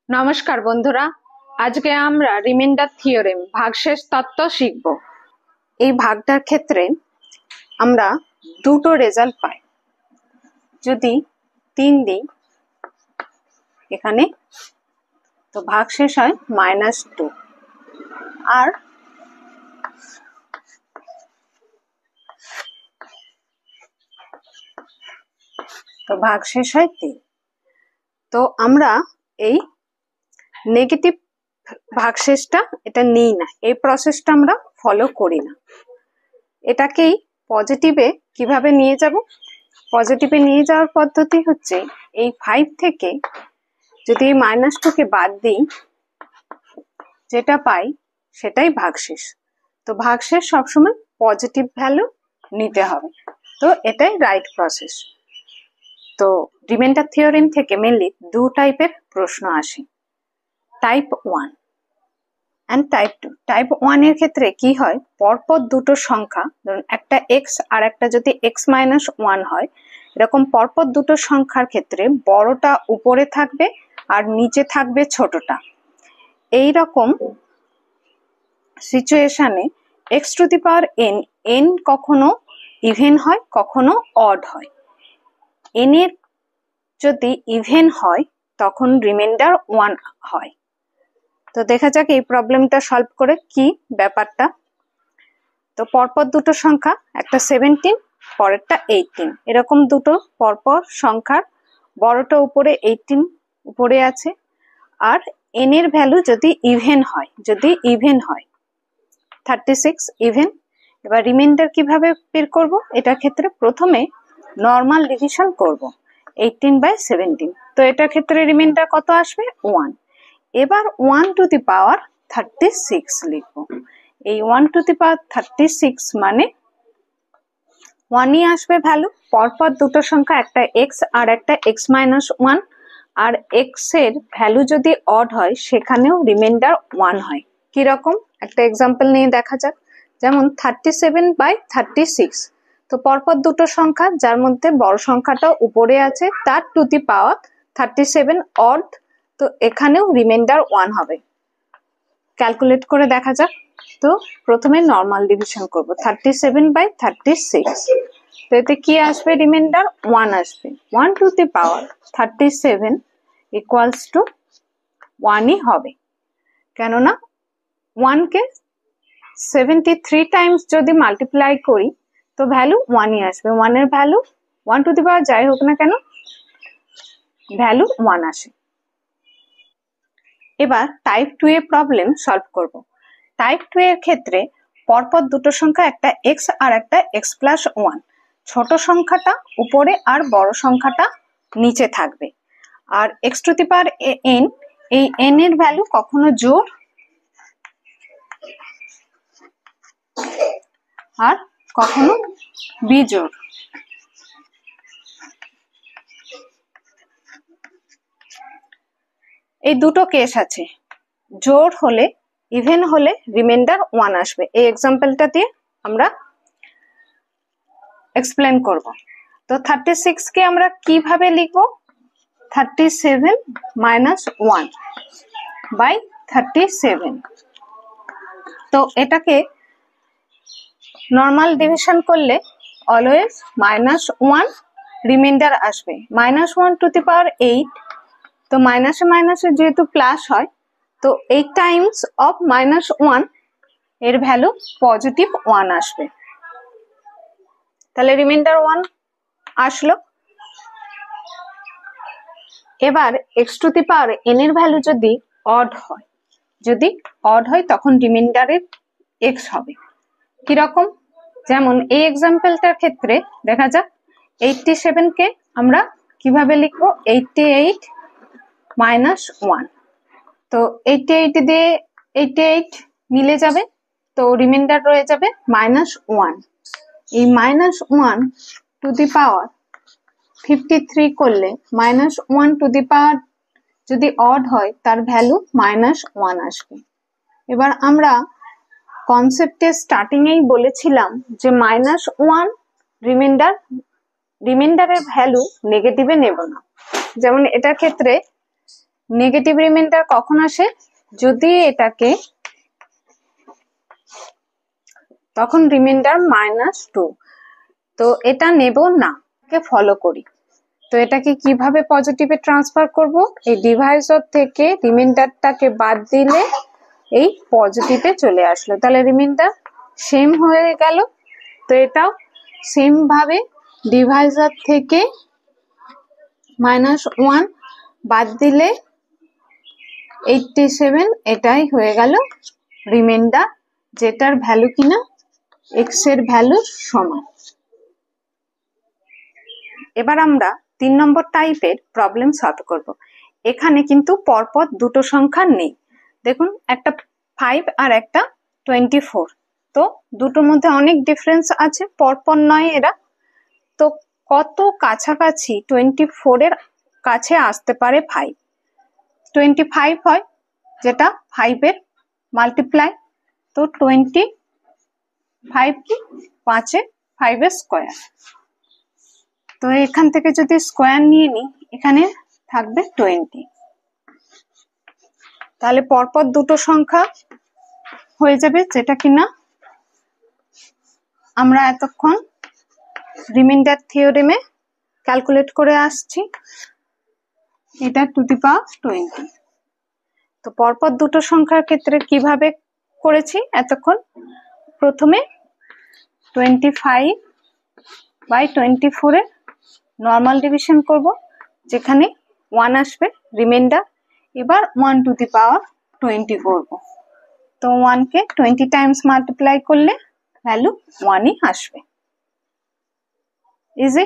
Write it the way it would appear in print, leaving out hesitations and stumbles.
নমস্কার বন্ধুরা, আজকে আমরা রিমাইন্ডার থিওরেম ভাগশেষ তত্ত্ব শিখব। এই ভাগটার ক্ষেত্রে আমরা দুটো রেজাল্ট পাই। যদি 3 দিই এখানে, তো ভাগশেষ হয় -2, আর তো ভাগশেষ হয় 3। তো আমরা এই নেগেটিভ ভাগশেষটা এটা নিই না, এই প্রসেসটা আমরা ফলো করি না। এটাকেই পজিটিভে কিভাবে নিয়ে যাব? পজিটিভে নিয়ে যাওয়ার পদ্ধতি হচ্ছে এই 5 থেকে যদি -2কে বাদ দিই, যেটা পাই সেটাই ভাগশেষ। তো ভাগশেষ সবসময় পজিটিভ ভ্যালু নিতে হবে। তো এটাই রাইট প্রসেস। তো রিমাইন্ডার থিওরেম থেকে মেনলি 2 টাইপের প্রশ্ন আসে, টাইপ 1 and টাইপ 2। টাইপ 1 এর ক্ষেত্রে কি হয়, পরপর দুটো সংখ্যা, ধরুন একটা x আর একটা যদি x-1 হয়, এরকম পরপর দুটো সংখ্যার ক্ষেত্রে বড়টা উপরে থাকবে আর নিচে থাকবে ছোটটা। এই রকম সিচুয়েশনে x⁴n কখনো ইভেন হয়, কখনো অড হয়। n এর যদি ইভেন হয় তখন রিমাইন্ডার 1 হয়। তো দেখা যাক এই প্রবলেমটা সলভ করে কি ব্যাপারটা। তো পরপর দুটো সংখ্যা, একটা 17 পরেরটা 18, এরকম দুটো পরপর সংখ্যার বড়টা উপরে 18 উপরে আছে, আর n এর ভ্যালু যদি ইভেন হয়, 36 ইভেন। এবার রিমাইন্ডার কিভাবে বের করব? এটার ক্ষেত্রে প্রথমে নরমাল ডিভিশন করব 18/17। তো এটার ক্ষেত্রে রিমাইন্ডার কত আসবে? 1। এবার 1 টু দি পাওয়ার 36 লিখব। এই 1 টু দি পাওয়ার 36 মানে 1ই আসবে ভ্যালু। পরপর দুটো সংখ্যা, একটা x আর একটা x-1, আর x এর ভ্যালু যদি অড হয় সেখানেও রিমাইন্ডার 1 হয়। কিরকম একটা এক্সাম্পল নিয়ে দেখা যাক। যেমন 37/36। তো পরপর দুটো সংখ্যা, যার মধ্যে বড় সংখ্যাটা উপরে আছে, তার টু দি পাওয়ার 37 অড, তো এখানেও রিমাইন্ডার 1 হবে। ক্যালকুলেট করে দেখা যাক। তো প্রথমে নরমাল ডিভিশন করব 37/36। তো এতে কি আসবে? রিমাইন্ডার 1 আসবে। 1 to the power 37 equals to 1ই হবে, কেননা 1 কে 73 টাইমস যদি মাল্টিপ্লাই করি তো ভ্যালু 1ই আসবে। 1 এর ভ্যালু 1 টু দি পাওয়ার যাই হোক না কেন, ভ্যালু 1 আসে। এবার টাইপ 2 এর প্রবলেম সলভ করব। টাইপ 2 এর ক্ষেত্রে পরপর দুটো সংখ্যা, একটা x আর একটা x+1, ছোট সংখ্যাটা উপরে আর বড় সংখ্যাটা নিচে থাকবে। আর x⁴n, এই n এর ভ্যালু কখনো জোড় আর কখনো বিজোড়। এই দুটো কেস আছে। জোড় হলে, ইভেন হলে রিমাইন্ডার 1 আসবে। এই এক্সাম্পলটা দিয়ে আমরা এক্সপ্লেন করব। তো 36 কে আমরা কিভাবে লিখব? 37 - 1/37। তো এটাকে নরমাল ডিভিশন করলে অলওয়েজ -1 রিমাইন্ডার আসবে। -1 টু দি পাওয়ার 8। তো মাইনাসে মাইনাসে যেহেতু প্লাস হয়, তো 8 টাইমস অফ -1 এর ভ্যালু পজিটিভ 1 আসবে। তাহলে রিমাইন্ডার 1 আসলো। এবার x⁴n এর ভ্যালু যদি অড হয়, তখন রিমাইন্ডারের x হবে। কিরকম? যেমন এই এক্সাম্পলটার ক্ষেত্রে দেখা যাক 87 কে আমরা কিভাবে লিখবো? 88 - 1। তো 88 দিয়ে 88 মিলে যাবে, তো রিমাইন্ডার রয়ে যাবে -1। এই -1 টু দি পাওয়ার 53 করলে -1 টু দি পাওয়ার যদি অড হয় তার ভ্যালু -1 আসবে। এবার আমরা কনসেপ্টের স্টার্টিং এই বলেছিলাম যে -1 রিমাইন্ডারের ভ্যালু নেগেটিভে নেব না। যেমন এটার ক্ষেত্রে নেগেটিভ রিমাইন্ডার কখন আসে? যদি এটাকে তখন রিমাইন্ডার -2, তো এটা নেব না, ফলো করি। তো এটাকে কিভাবে পজিটিভে ট্রান্সফার করব? এই ডিভাইসর থেকে রিমাইন্ডারটাকে বাদ দিলে এই পজিটিভে চলে আসলো, তাহলে রিমাইন্ডার সেম হয়ে গেল। তো এটাও সেম ভাবে ডিভাইসর থেকে -1 বাদ দিলে 87, এটাই হয়ে গেল রিমাইন্ডার, যেটার ভ্যালু কিনা x এর ভ্যালুর সমান। এবার আমরা 3 নম্বর টাইপের প্রবলেম সলভ করব। এখানে কিন্তু পরপর দুটো সংখ্যা নেই, দেখুন একটা 5 আর একটা 24, তো দুটোর মধ্যে অনেক ডিফারেন্স আছে, পরপর নয় এরা। তো কত কাছাকাছি 24 এর কাছে আসতে পারে 5? 25 হয়, যেটা 5 এর মাল্টিপ্লাই, তো 25 কি 5 এর স্কোয়ার। তো এখান থেকে যদি স্কোয়ার নিয়ে নিই, এখানে থাকবে 20, তাহলে পরপর দুটো সংখ্যা হয়ে যাবে, যেটা কিনা আমরা এতক্ষণ রিমাইন্ডার থিওরেমে ক্যালকুলেট করে আসছি। এটা টু দি পাওয়ার 20। তো পরপর দুটো সংখ্যার ক্ষেত্রে কিভাবে করেছি এতক্ষণ? প্রথমে 25/24 এর নর্মাল ডিভিশন করব, যেখানে 1 আসবে রিমাইন্ডার। এবার 1 টু দি পাওয়ার 20 করব, তো 1 কে 20 টাইমস মাল্টিপ্লাই করলে ভ্যালু 1ই আসবে। ইজি।